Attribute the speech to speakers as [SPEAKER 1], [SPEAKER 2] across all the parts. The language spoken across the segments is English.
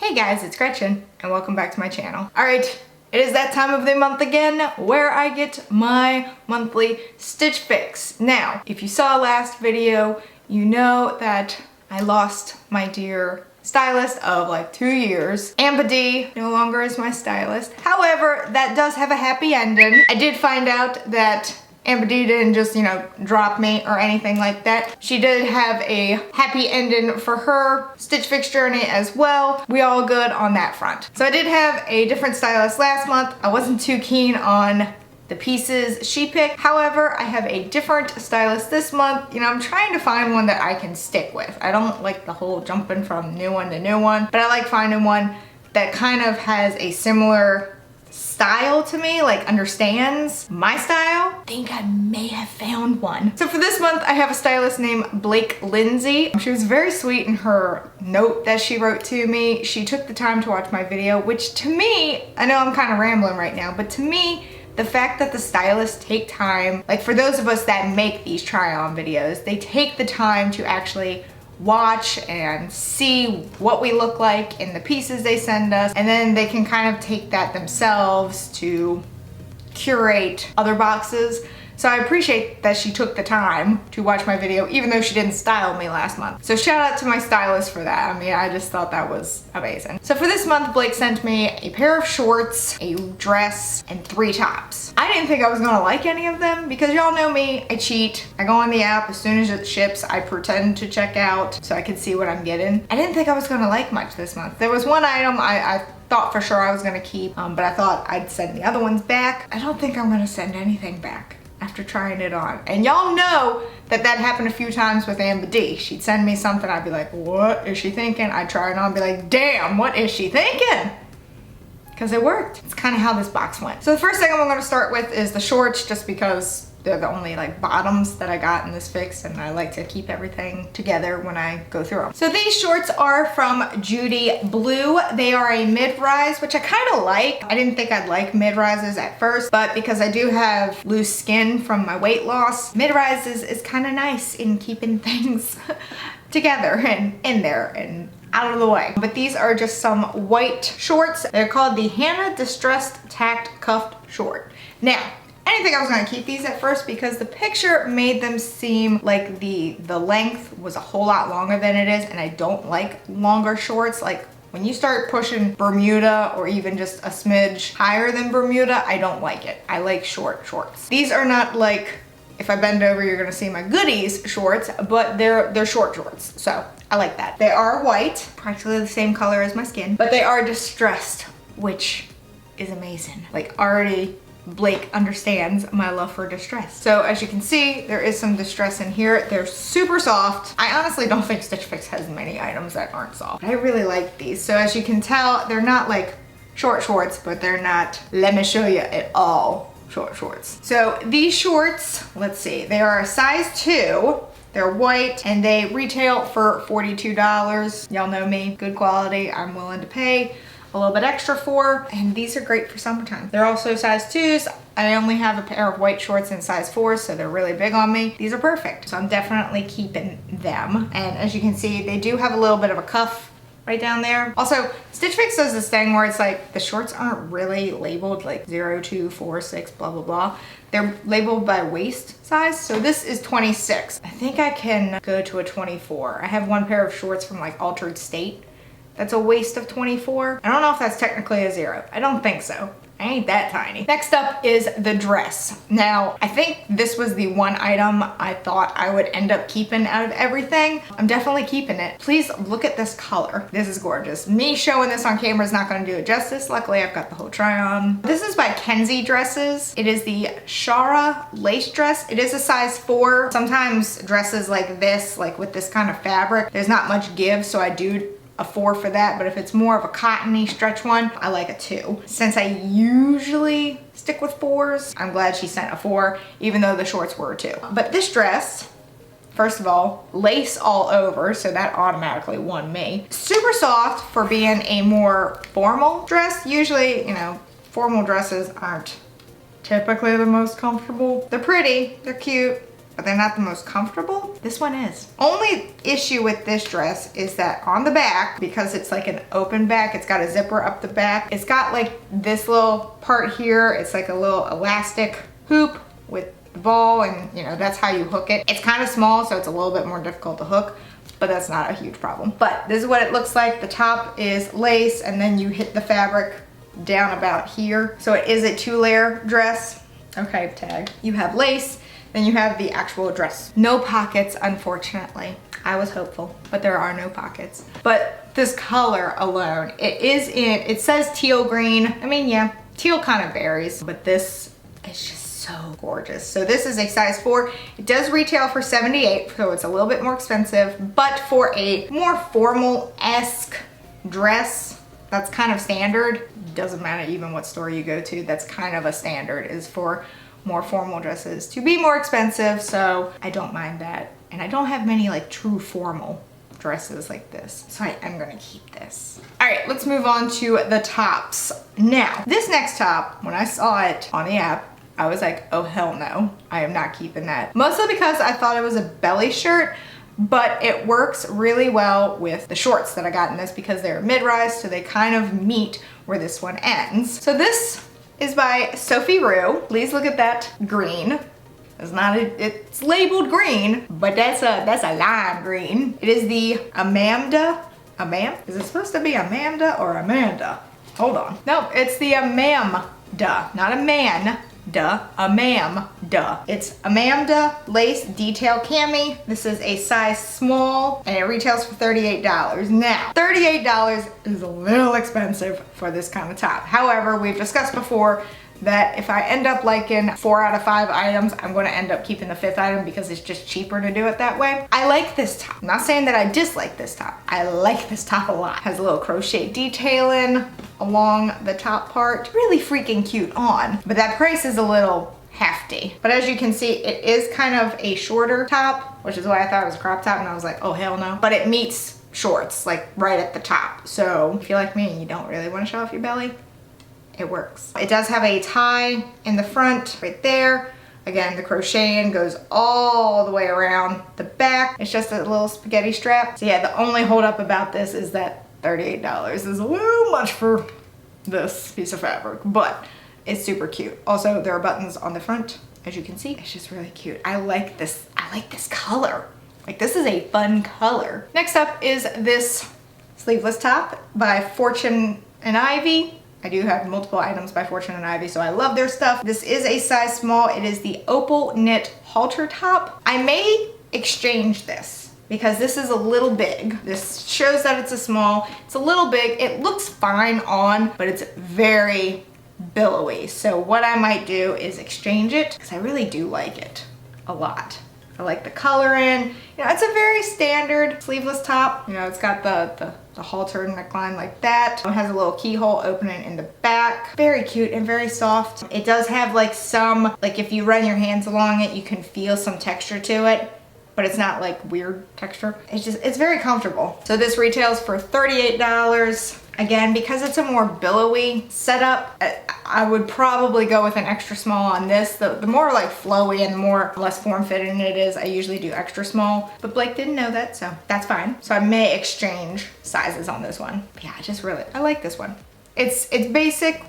[SPEAKER 1] Hey guys, it's Gretchen and welcome back to my channel. Alright, it is that time of the month again where I get my monthly stitch fix. Now, if you saw last video, you know that I lost my dear stylist of like 2 years. Amamda no longer is my stylist. However, that does have a happy ending. I did find out that Amamda didn't just, drop me or anything like that. She did have a happy ending for her Stitch Fix journey as well. We all good on that front. So I did have a different stylist last month. I wasn't too keen on the pieces she picked. However, I have a different stylist this month. I'm trying to find one that I can stick with. I don't like the whole jumping from new one to new one, but I like finding one that kind of has a similar style to me, like understands my style. I think I may have found one. So for this month, I have a stylist named Blake Lindsay. She was very sweet in her note that she wrote to me. She took the time to watch my video, which to me, I know I'm kind of rambling right now, but to me, the fact that the stylists take time, like for those of us that make these try-on videos, they take the time to actually watch and see what we look like in the pieces they send us, and then they can kind of take that themselves to curate other boxes. So I appreciate that she took the time to watch my video, even though she didn't style me last month. So shout out to my stylist for that. I mean, I just thought that was amazing. So for this month, Blake sent me a pair of shorts, a dress, and 3 tops. I didn't think I was gonna like any of them because y'all know me, I cheat. I go on the app as soon as it ships, I pretend to check out so I can see what I'm getting. I didn't think I was gonna like much this month. There was one item I thought for sure I was gonna keep, but I thought I'd send the other ones back. I don't think I'm gonna send anything back after trying it on. And y'all know that that happened a few times with Amamda. She'd send me something, I'd be like, what is she thinking? I'd try it on and be like, damn, what is she thinking? Because it worked. It's kind of how this box went. So the first thing I'm gonna start with is the shorts, just because they're the only like bottoms that I got in this fix, and I like to keep everything together when I go through them. So these shorts are from Judy Blue. They are a mid-rise, which I kind of like. I didn't think I'd like mid-rises at first, but because I do have loose skin from my weight loss, mid-rises is kind of nice in keeping things together and in there and out of the way. But these are just some white shorts. They're called the Hannah Distressed Tacked Cuffed Short. Now, I didn't think I was gonna keep these at first because the picture made them seem like the length was a whole lot longer than it is, and I don't like longer shorts. Like when you start pushing Bermuda or even just a smidge higher than Bermuda, I don't like it. I like short shorts. These are not like, if I bend over, you're gonna see my goodies shorts, but they're short shorts, so I like that. They are white, practically the same color as my skin, but they are distressed, which is amazing. Like already, Blake understands my love for distress. So as you can see, there is some distress in here. They're super soft. I honestly don't think Stitch Fix has many items that aren't soft. I really like these. So as you can tell, they're not like short shorts, but they're not, let me show you at all, short shorts. So these shorts, let's see, they are a size 2. They're white and they retail for $42. Y'all know me, good quality, I'm willing to pay a little bit extra for, and these are great for summertime. They're also size 2s. I only have a pair of white shorts in size 4, so they're really big on me. These are perfect, so I'm definitely keeping them. And as you can see, they do have a little bit of a cuff right down there. Also, Stitch Fix does this thing where it's like the shorts aren't really labeled like 0, 2, 4, 6, blah, blah, blah. They're labeled by waist size. So this is 26. I think I can go to a 24. I have one pair of shorts from like Altered State. That's a waist of 24. I don't know if that's technically a 0. I don't think so. I ain't that tiny. Next up is the dress. Now, I think this was the one item I thought I would end up keeping out of everything. I'm definitely keeping it. Please look at this color. This is gorgeous. Me showing this on camera is not gonna do it justice. Luckily, I've got the whole try on. This is by Kensie Dresses. It is the Shara lace dress. It is a size 4. Sometimes dresses like this, like with this kind of fabric, there's not much give, so I do a 4 for that, but if it's more of a cottony stretch one, I like a 2. Since I usually stick with 4s, I'm glad she sent a 4, even though the shorts were a 2. But this dress, first of all, lace all over, so that automatically won me. Super soft for being a more formal dress. Usually, formal dresses aren't typically the most comfortable. They're pretty, they're cute, but they're not the most comfortable. This one is. Only issue with this dress is that on the back, because it's like an open back, it's got a zipper up the back. It's got like this little part here. It's like a little elastic hoop with the ball, and you know, that's how you hook it. It's kind of small, so it's a little bit more difficult to hook, but that's not a huge problem. But this is what it looks like. The top is lace, and then you hit the fabric down about here. So it is a 2-layer dress. Okay, tag. You have lace, then you have the actual dress. No pockets, unfortunately. I was hopeful, but there are no pockets. But this color alone, it says teal green. I mean, yeah, teal kind of varies, but this is just so gorgeous. So this is a size 4. It does retail for $78, so it's a little bit more expensive, but for a more formal-esque dress, that's kind of standard. Doesn't matter even what store you go to, that's kind of a standard, is for more formal dresses to be more expensive, so I don't mind that. And I don't have many like true formal dresses like this, so I am gonna keep this. All right, let's move on to the tops. Now, this next top, when I saw it on the app, I was like, oh hell no, I am not keeping that. Mostly because I thought it was a belly shirt, but it works really well with the shorts that I got in this because they're mid-rise, so they kind of meet where this one ends. So this is by Sophie. Please look at that green. It's labeled green, but that's a lime green. It is the Amamda. Is it supposed to be Amamda or Amanda? Hold on. No, it's the Amamda, not a man. Amamda. It's Amamda lace detail cami. This is a size small and it retails for $38. Now, $38 is a little expensive for this kind of top. However, we've discussed before that if I end up liking 4 out of 5 items, I'm going to end up keeping the 5th item because it's just cheaper to do it that way. I like this top. I'm not saying that I dislike this top. I like this top a lot. It has a little crochet detailing along the top part. Really freaking cute on, but that price is a little hefty. But as you can see, it is kind of a shorter top, which is why I thought it was a crop top, and I was like, oh hell no. But it meets shorts like right at the top. So if you're like me and you don't really want to show off your belly, it works. It does have a tie in the front right there. Again, the crocheting goes all the way around the back. It's just a little spaghetti strap. So yeah, the only holdup about this is that $38 is a little much for this piece of fabric, but it's super cute. Also, there are buttons on the front, as you can see. It's just really cute. I like this color. Like, this is a fun color. Next up is this sleeveless top by Fortune and Ivy. I do have multiple items by Fortune and Ivy, so I love their stuff. This is a size small. It is the Opal knit halter top. I may exchange this because this is a little big. This shows that it's a small. It's a little big. It looks fine on, but it's very billowy. So what I might do is exchange it because I really do like it a lot. I like the coloring. You know, it's a very standard sleeveless top. You know, it's got the halter neckline like that. It has a little keyhole opening in the back. Very cute and very soft. It does have like some, like if you run your hands along it, you can feel some texture to it, but it's not like weird texture. It's very comfortable. So this retails for $38. Again, because it's a more billowy setup, I would probably go with an extra small on this. The more like flowy and less form-fitting it is, I usually do extra small. But Blake didn't know that, so that's fine. So I may exchange sizes on this one. But yeah, I like this one. It's basic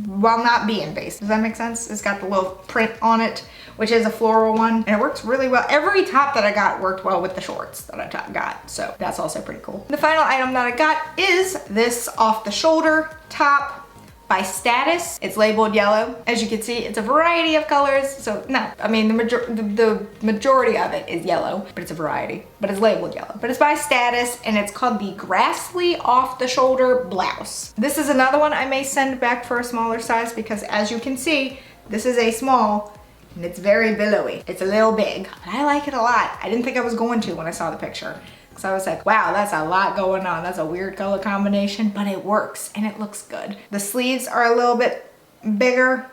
[SPEAKER 1] while not being basic. Does that make sense? It's got the little print on it, which is a floral one, and it works really well. Every top that I got worked well with the shorts that I got, so that's also pretty cool. The final item that I got is this off the shoulder top by Status. It's labeled yellow. As you can see, it's a variety of colors. So no, I mean, the majority of it is yellow, but it's a variety, but it's labeled yellow. But it's by Status, and it's called the Grassley off the shoulder blouse. This is another one I may send back for a smaller size because as you can see, this is a small and it's very billowy. It's a little big, but I like it a lot. I didn't think I was going to when I saw the picture. So I was like, wow, that's a lot going on. That's a weird color combination, but it works and it looks good. The sleeves are a little bit bigger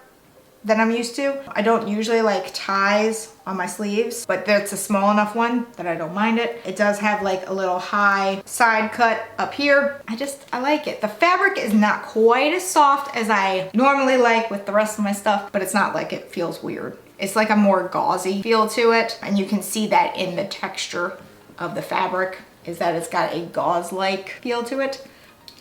[SPEAKER 1] than I'm used to. I don't usually like ties on my sleeves, but it's a small enough one that I don't mind it. It does have like a little high side cut up here. I like it. The fabric is not quite as soft as I normally like with the rest of my stuff, but it's not like it feels weird It's like a more gauzy feel to it. And you can see that in the texture of the fabric, is that it's got a gauze-like feel to it.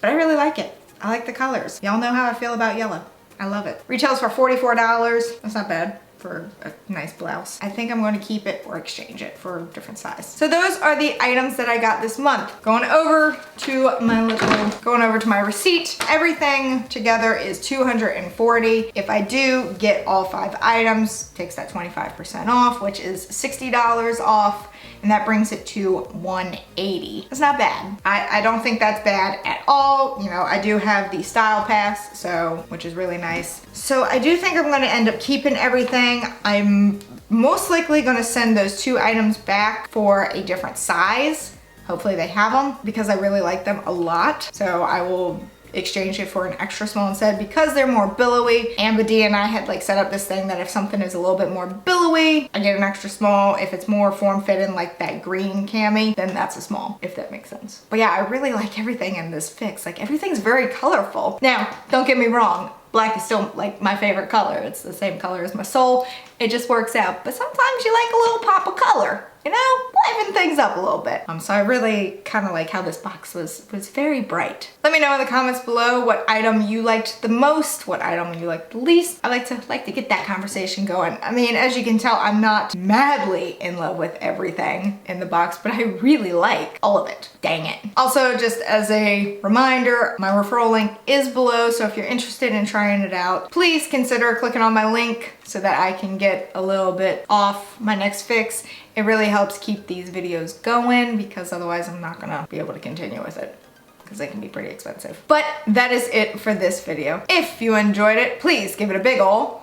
[SPEAKER 1] But I really like it. I like the colors. Y'all know how I feel about yellow. I love it. Retails for $44. That's not bad for a nice blouse. I think I'm going to keep it or exchange it for a different size. So those are the items that I got this month. Going over to my receipt. Everything together is $240. If I do get all 5 items, takes that 25% off, which is $60 off. And that brings it to $180. That's not bad. I don't think that's bad at all. You know, I do have the style pass, so, which is really nice. So I do think I'm gonna end up keeping everything. I'm most likely gonna send those 2 items back for a different size. Hopefully they have them because I really like them a lot. So I will exchange it for an extra small instead because they're more billowy. Amamda and I had like set up this thing that if something is a little bit more billowy, I get an extra small. If it's more form-fitting like that green cami, then that's a small, if that makes sense. But yeah, I really like everything in this fix. Like everything's very colorful. Now, don't get me wrong, black is still like my favorite color. It's the same color as my soul. It just works out. But sometimes you like a little pop of color, you know, liven things up a little bit. So I really kind of like how this box was very bright. Let me know in the comments below what item you liked the most, what item you liked the least. I like to get that conversation going. I mean, as you can tell, I'm not madly in love with everything in the box, but I really like all of it. Dang it. Also, just as a reminder, my referral link is below, so if you're interested in trying it out, please consider clicking on my link so that I can get a little bit off my next fix. It really helps keep these videos going because otherwise I'm not gonna be able to continue with it because they can be pretty expensive. But that is it for this video. If you enjoyed it, please give it a big ol'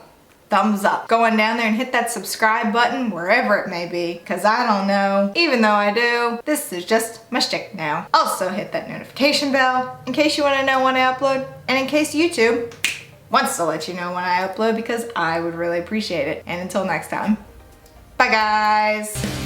[SPEAKER 1] thumbs up. Go on down there and hit that subscribe button wherever it may be because I don't know. Even though I do, this is just my shtick now. Also hit that notification bell in case you want to know when I upload and in case YouTube wants to let you know when I upload because I would really appreciate it. And until next time, bye guys.